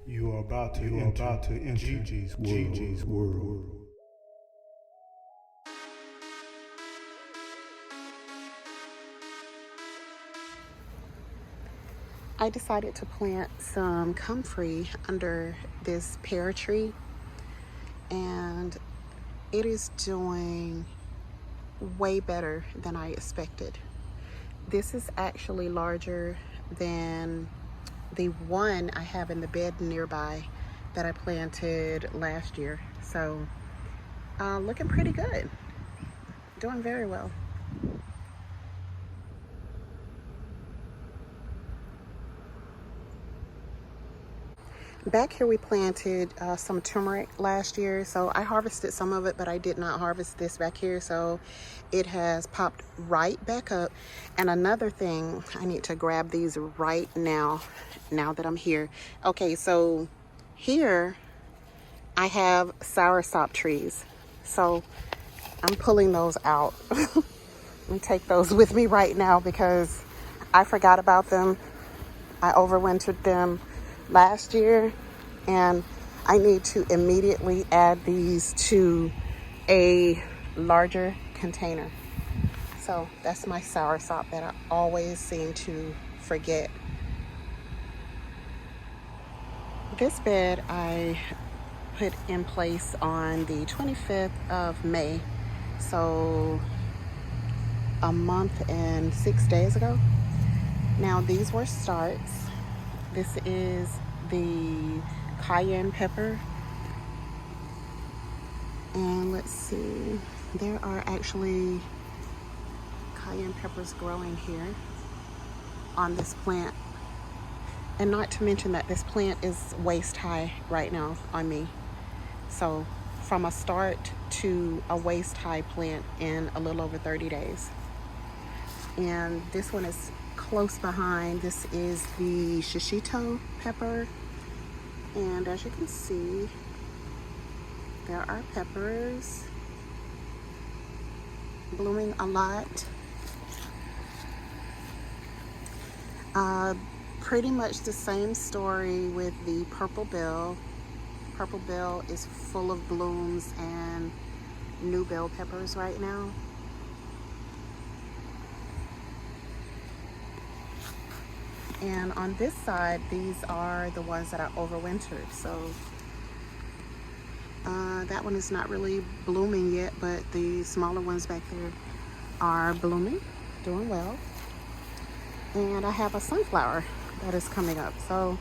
You are about to enter Gigi's world. I decided to plant some comfrey under this pear tree, and it is doing way better than I expected. This is actually larger than the one I have in the bed nearby that I planted last year. So looking pretty good, doing very well. Back here we planted some turmeric last year, so I harvested some of it, but I did not harvest this back here, so it has popped right back up. And another thing, I need to grab these right now that I'm here. Okay, so here I have soursop trees, so I'm pulling those out. And take those with me right now because I forgot about them. I overwintered them last year, and I need to immediately add these to a larger container. So that's my soursop that I always seem to forget. This bed I put in place on the 25th of May, so a month and 6 days ago. Now these were starts. This is the cayenne pepper, and let's see, there are actually cayenne peppers growing here on this plant, and not to mention that this plant is waist high right now on me. So from a start to a waist high plant in a little over 30 days. And this one is close behind. This is the shishito pepper, and as you can see, there are peppers blooming a lot. Pretty much the same story with the purple bell. Purple bell is full of blooms and new bell peppers right now. And on this side, these are the ones that I overwintered. So that one is not really blooming yet, but the smaller ones back there are blooming, doing well. And I have a sunflower that is coming up. So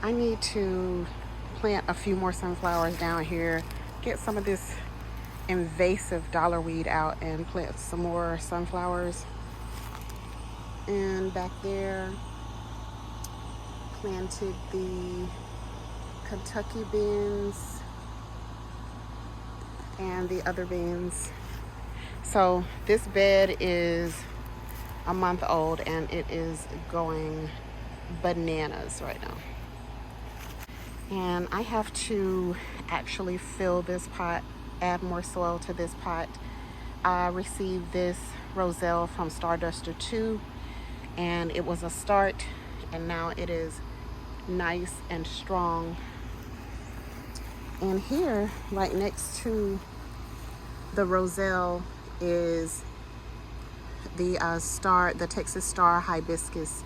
I need to plant a few more sunflowers down here, get some of this invasive dollar weed out and plant some more sunflowers. And back there, planted the Kentucky beans and the other beans. So this bed is a month old and it is going bananas right now. And I have to actually fill this pot, add more soil to this pot. I received this roselle from Starduster 2, and it was a start, and now it is nice and strong. And here, right next to the roselle, is the the Texas Star hibiscus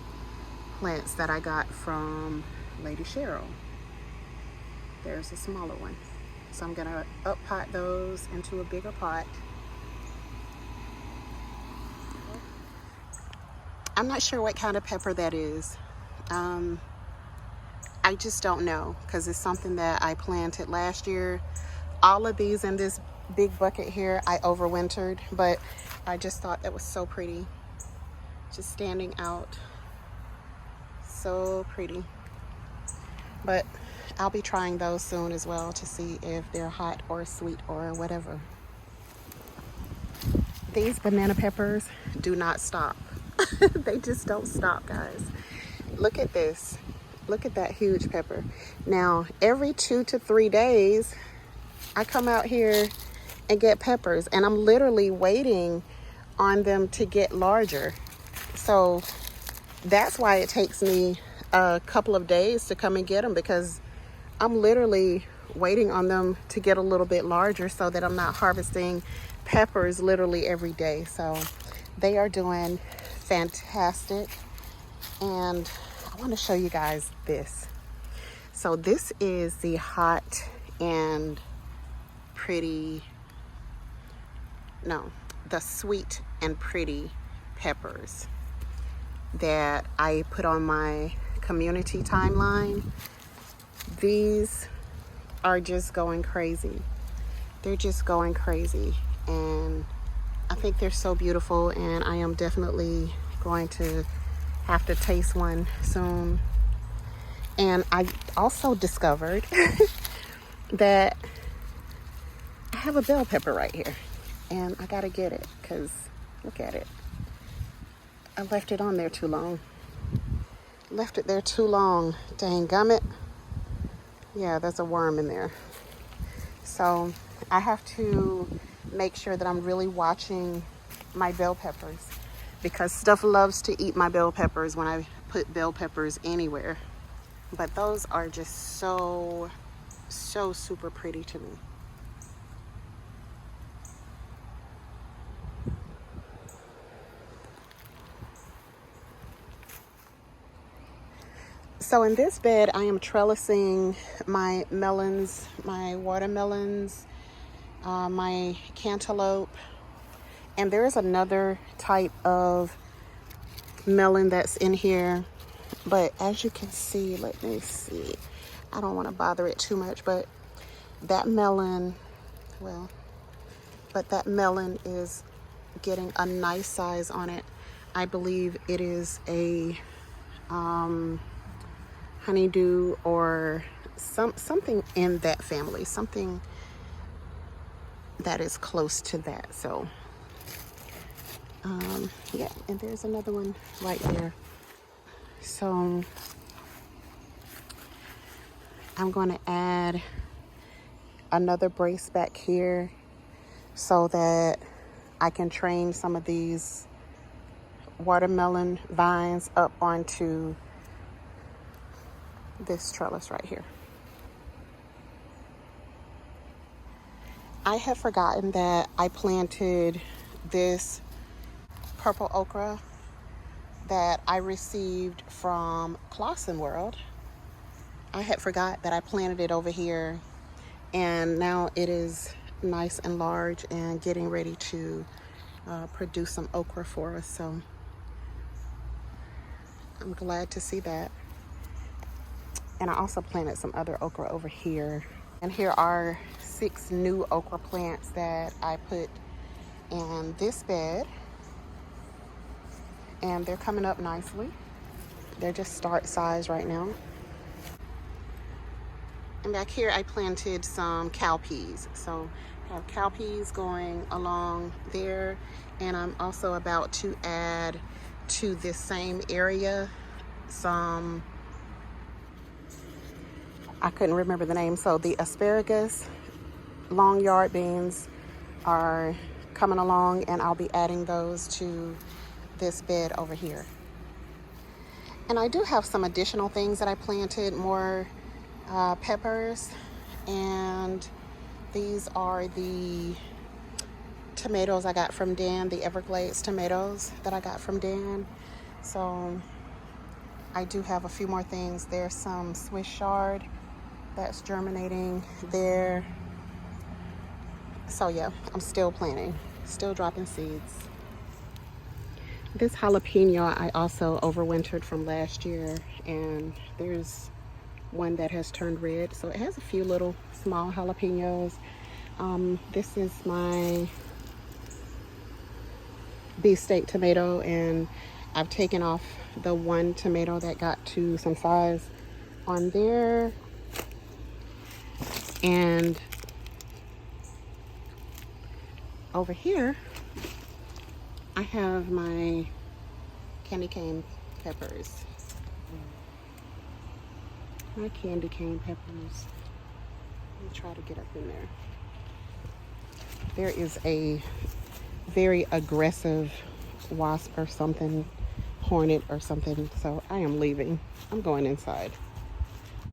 plants that I got from Lady Cheryl. There's a smaller one. So I'm gonna up pot those into a bigger pot. I'm not sure what kind of pepper that is. I just don't know, because it's something that I planted last year. All of these in this big bucket here I overwintered, but I just thought that was so pretty, just standing out, so pretty. But I'll be trying those soon as well to see if they're hot or sweet or whatever. These banana peppers do not stop. They just don't stop, guys. Look at this. Look at that huge pepper. Now, every 2 to 3 days, I come out here and get peppers, and I'm literally waiting on them to get larger. So that's why it takes me a couple of days to come and get them, because I'm literally waiting on them to get a little bit larger so that I'm not harvesting peppers literally every day. So they are doing fantastic. And I want to show you guys this. So this is the hot and pretty, no, the sweet and pretty peppers that I put on my community timeline. These are just going crazy. They're just going crazy. And I think they're so beautiful, and I am definitely going to have to taste one soon. And I also discovered that I have a bell pepper right here, and I gotta get it because look at it. I left it on there too long. Left it there too long. Dang gummit. Yeah, there's a worm in there. So I have to make sure that I'm really watching my bell peppers, because stuff loves to eat my bell peppers when I put bell peppers anywhere. But those are just so super pretty to me. So in this bed, I am trellising my melons, my watermelons, my cantaloupe, and there is another type of melon that's in here. But as you can see, let me see. I don't want to bother it too much, but that melon, that melon is getting a nice size on it. I believe it is a honeydew or something in that family, something that is close to that. So yeah, and there's another one right there. So I'm going to add another brace back here so that I can train some of these watermelon vines up onto this trellis right here. I had forgotten that I planted this purple okra that I received from Clausen World. I had forgot that I planted it over here, and now it is nice and large and getting ready to produce some okra for us. So I'm glad to see that. And I also planted some other okra over here. And here are 6 new okra plants that I put in this bed. And they're coming up nicely. They're just start size right now. And back here I planted some cowpeas. So I have cowpeas going along there. And I'm also about to add to this same area some, I couldn't remember the name. So the asparagus, long yard beans are coming along, and I'll be adding those to this bed over here. And I do have some additional things that I planted, more peppers, and these are the tomatoes I got from Dan, the Everglades tomatoes that I got from Dan. So I do have a few more things. There's some Swiss chard that's germinating there. So yeah, I'm still planting, still dropping seeds. This jalapeno I also overwintered from last year, and there's one that has turned red. So it has a few little small jalapenos. This is my beefsteak tomato, and I've taken off the one tomato that got to some size on there. And over here I have my candy cane peppers. My candy cane peppers. Let me try to get up in there. There is a very aggressive wasp or something, hornet or something, so I am leaving. I'm going inside.